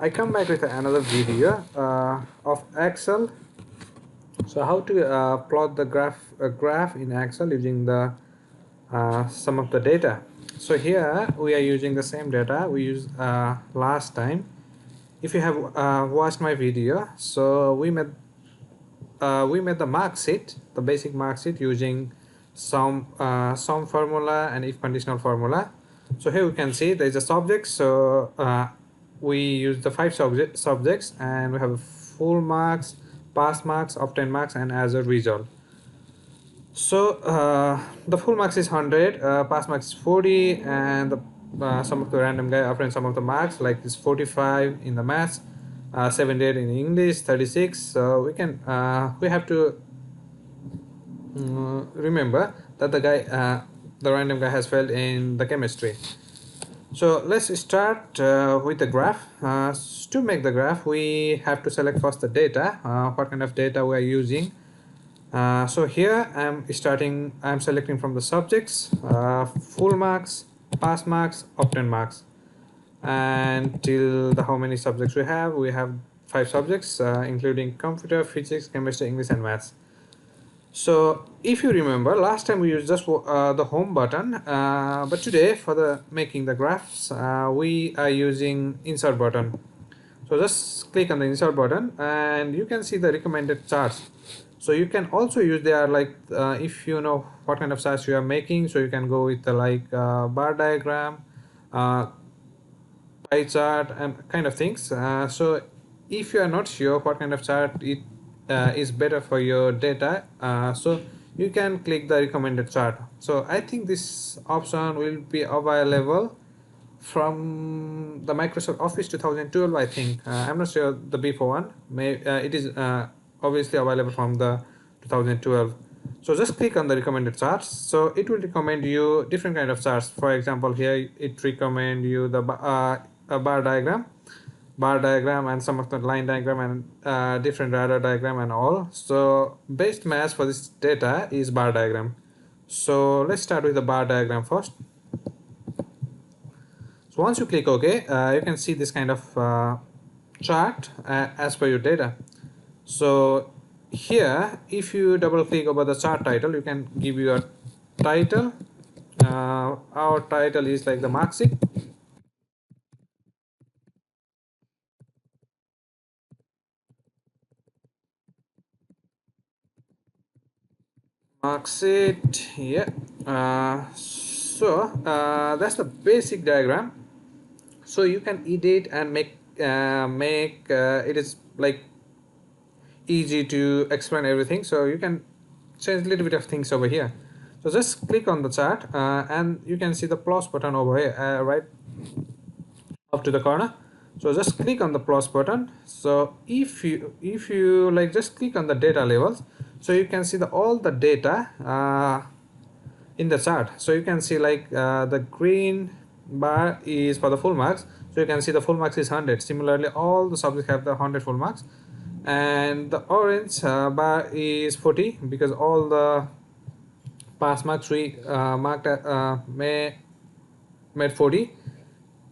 I come back with another video of Excel. So how to plot the graph in Excel using the some of the data. So here we are using the same data we used last time. If you have watched my video, so we made the mark sheet, the basic mark sheet using some formula and if conditional formula. So here we can see there is a subject. So we use the five subjects and we have full marks, pass marks, obtain marks, and as a result. So the full marks is 100, pass marks is 40, and some of the random guy obtained some of the marks like this 45 in the maths, 78 in English, 36. So we have to remember that the random guy has failed in the chemistry. So let's start with the graph. To make the graph, we have to select first the data, what kind of data we are using. So here I'm selecting from the subjects, full marks, pass marks, obtain marks, and till the how many subjects we have five subjects, including computer, physics, chemistry, English, and maths. So if you remember, last time we used just the home button, but today for the making the graphs, we are using insert button. So just click on the insert button and you can see the recommended charts. So you can also use there, like if you know what kind of charts you are making, so you can go with the bar diagram, uh, pie chart, and kind of things. So if you are not sure what kind of chart it is better for your data, so you can click the recommended chart. So I think this option will be available from the Microsoft Office 2012. I think I'm not sure the before one. It is obviously available from the 2012. So just click on the recommended charts. So it will recommend you different kind of charts. For example, here it recommend you the a bar diagram and some of the line diagram and different radar diagram and all. So best match for this data is bar diagram. So let's start with the bar diagram first. So once you click OK, you can see this kind of chart as per your data. So here, if you double click over the chart title, you can give your title. Our title is like the mark sheet. Mark sheet, yeah. That's the basic diagram. So you can edit and make it is like easy to explain everything. So you can change a little bit of things over here. So just click on the chart and you can see the plus button over here, right up to the corner. So just click on the plus button. So if you like, just click on the data levels, so you can see all the data in the chart. So you can see the green bar is for the full marks. So you can see the full marks is 100. Similarly, all the subjects have the 100 full marks, and the orange bar is 40 because all the pass marks we marked made 40.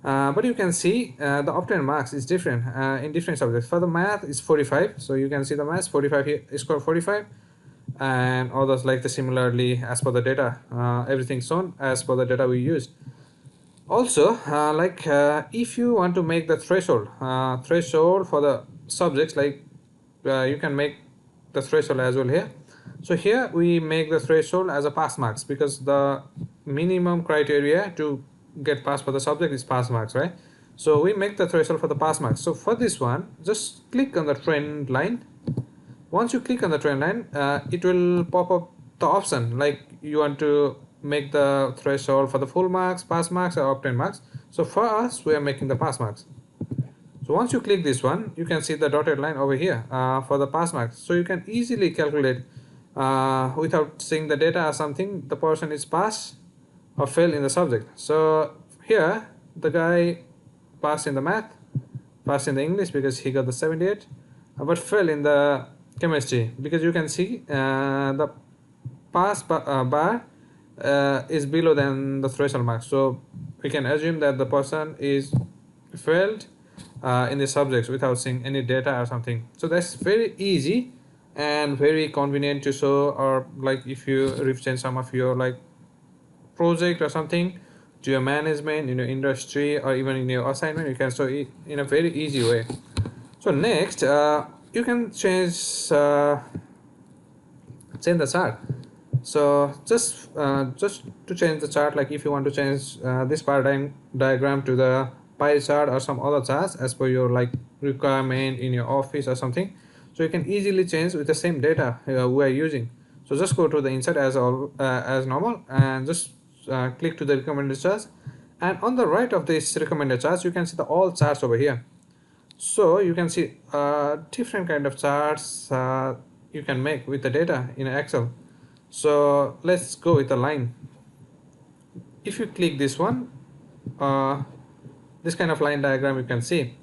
But you can see the obtained marks is different in different subjects. For the math is 45, so you can see the math 45 here, score 45, and others like the similarly as per the data, everything shown as per the data we used. Also, if you want to make the threshold for the subjects, you can make the threshold as well here. So here we make the threshold as a pass marks because the minimum criteria to get pass for the subject is pass marks, right? So we make the threshold for the pass marks. So for this one, just click on the trend line. Once you click on the trend line, it will pop up the option like you want to make the threshold for the full marks, pass marks, or obtain marks. So for us, we are making the pass marks. So once you click this one, you can see the dotted line over here for the pass marks. So you can easily calculate without seeing the data or something, the person is pass or fail in the subject. So here, the guy passed in the math, passed in the English because he got the 78, but fail in the chemistry because you can see the pass bar is below than the threshold mark. So we can assume that the person is failed in the subjects without seeing any data or something. So that's very easy and very convenient to show, or like if you represent some of your like project or something to your management in your industry or even in your assignment, you can show it in a very easy way. So next, you can change the chart. So just to change the chart, like if you want to change this paradigm diagram to the pie chart or some other charts as per your like requirement in your office or something, so you can easily change with the same data we are using. So just go to the insert as normal and just click to the recommended charts, and on the right of this recommended charts you can see the all charts over here. So you can see different kind of charts you can make with the data in Excel. So let's go with the line. If you click this one, uh, this kind of line diagram you can see.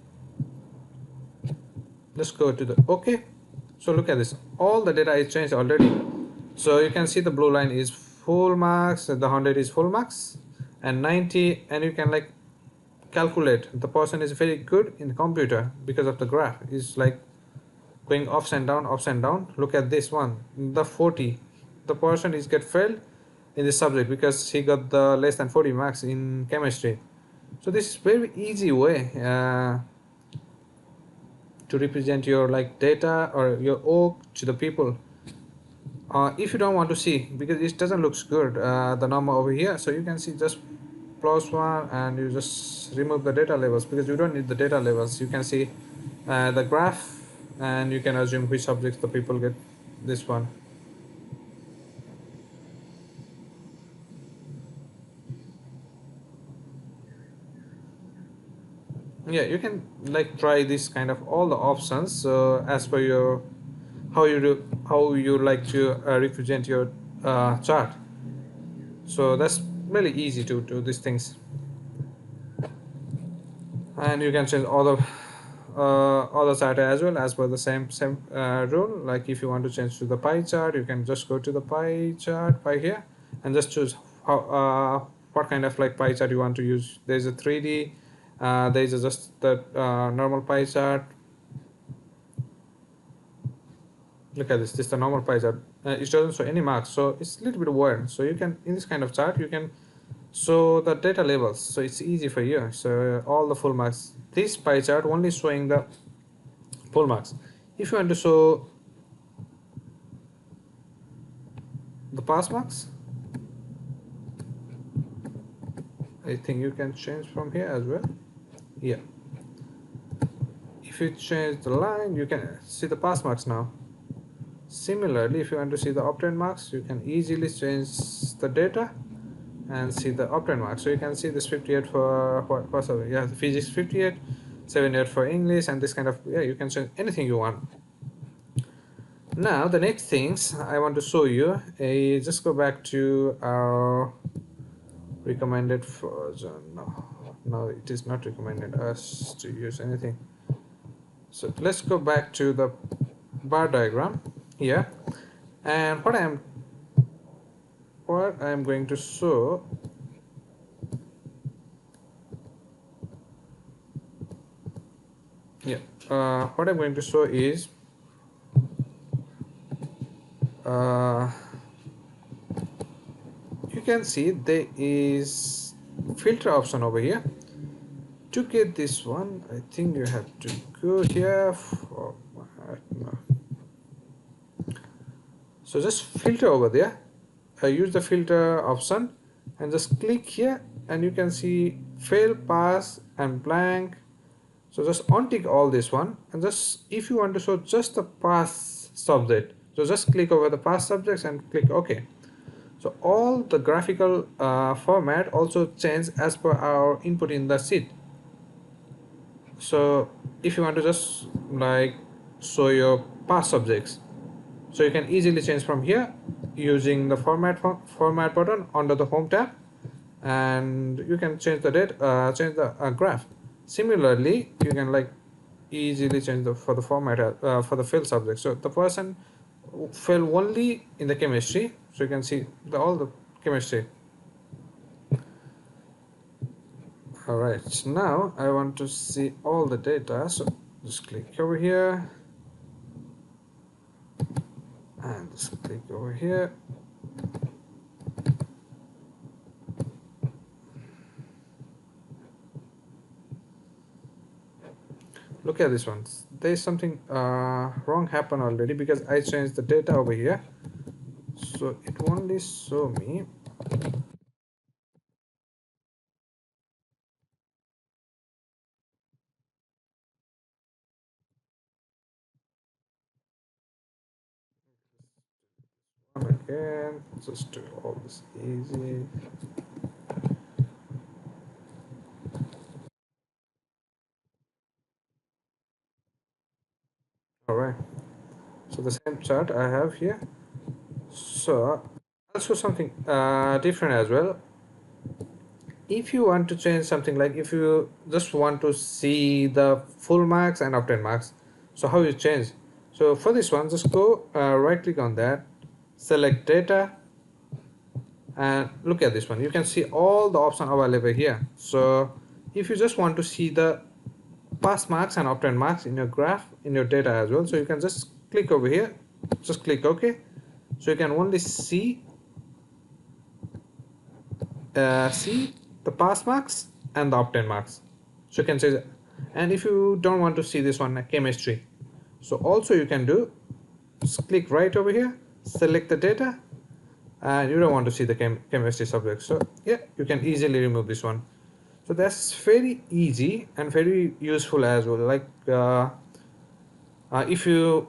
Let's go to the OK. So look at this, all the data is changed already. So you can see the blue line is full marks, the 100 is full marks, and 90, and you can like calculate the person is very good in the computer because of the graph is like going ups and down, ups and down. Look at this one, the 40, the person is get failed in this subject because he got the less than 40 marks in chemistry. So this is very easy way to represent your like data or your work to the people. If you don't want to see because it doesn't looks good the number over here, so you can see just plus one and you just remove the data levels because you don't need the data levels. You can see the graph and you can assume which subjects the people get this one. Yeah, you can like try this kind of all the options as per your how you like to represent your chart. So that's really easy to do these things, and you can change all the chart as well as per the same rule. Like if you want to change to the pie chart, you can just go to the pie chart pie here and just choose how what kind of like pie chart you want to use. There's a 3D, there's just the normal pie chart. Look at this is the normal pie chart. It doesn't show any marks, so it's a little bit weird. So you can in this kind of chart you can show the data levels, so it's easy for you. So all the full marks, this pie chart only showing the full marks. If you want to show the pass marks, I think you can change from here as well. Yeah, if you change the line you can see the pass marks now. Similarly, if you want to see the obtained marks, you can easily change the data and see the obtained marks. So you can see this 58 for what sorry, yeah, the physics 58, 78 for English, and this kind of, yeah, you can change anything you want. Now the next things I want to show you is just go back to our recommended version. No, it is not recommended us to use anything. So let's go back to the bar diagram here, and what I'm going to show, yeah, what I'm going to show is you can see there is filter option over here. To get this one, I think you have to go here for no. So just filter over there, use the filter option and just click here, and you can see fail, pass and blank. So just untick all this one, and just if you want to show just the pass subject, so just click over the pass subjects and click OK. So all the graphical format also change as per our input in the sheet. So if you want to just like show your past subjects, so you can easily change from here using the format button under the home tab, and you can change the date, change the graph. Similarly, you can like easily change the for the format for the failed subject. So the person fell only in the chemistry, so you can see all the chemistry. All right, so now I want to see all the data, so just click over here and just click over here. Look at this one. There's something wrong happened already because I changed the data over here, so it only show me. Again, just do all this easy. All right, so the same chart I have here. So I'll show something different as well. If you want to change something, like if you just want to see the full marks and obtain marks, so how you change? So for this one, just go right click on that, select data, and look at this one. You can see all the options available here. So if you just want to see the pass marks and obtain marks in your graph, in your data as well, so you can just click over here, just click OK. So you can only see the pass marks and the obtain marks. So you can say that. And if you don't want to see this one, chemistry, so also you can do, just click right over here, select the data, and you don't want to see the chemistry subject, so yeah, you can easily remove this one. So that's very easy and very useful as well. Like if you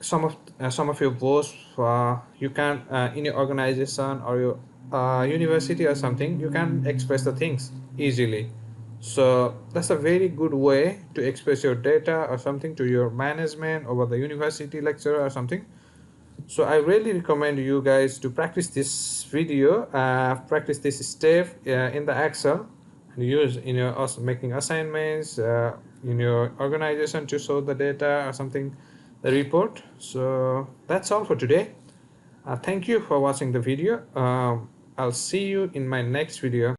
some of your posts you can in your organization or your university or something, you can express the things easily. So that's a very good way to express your data or something to your management over the university lecturer or something. So I really recommend you guys to practice this video, practice this step in the Excel, and use in your making assignments in your organization to show the data or something, the report. So that's all for today. Thank you for watching the video. I'll see you in my next video.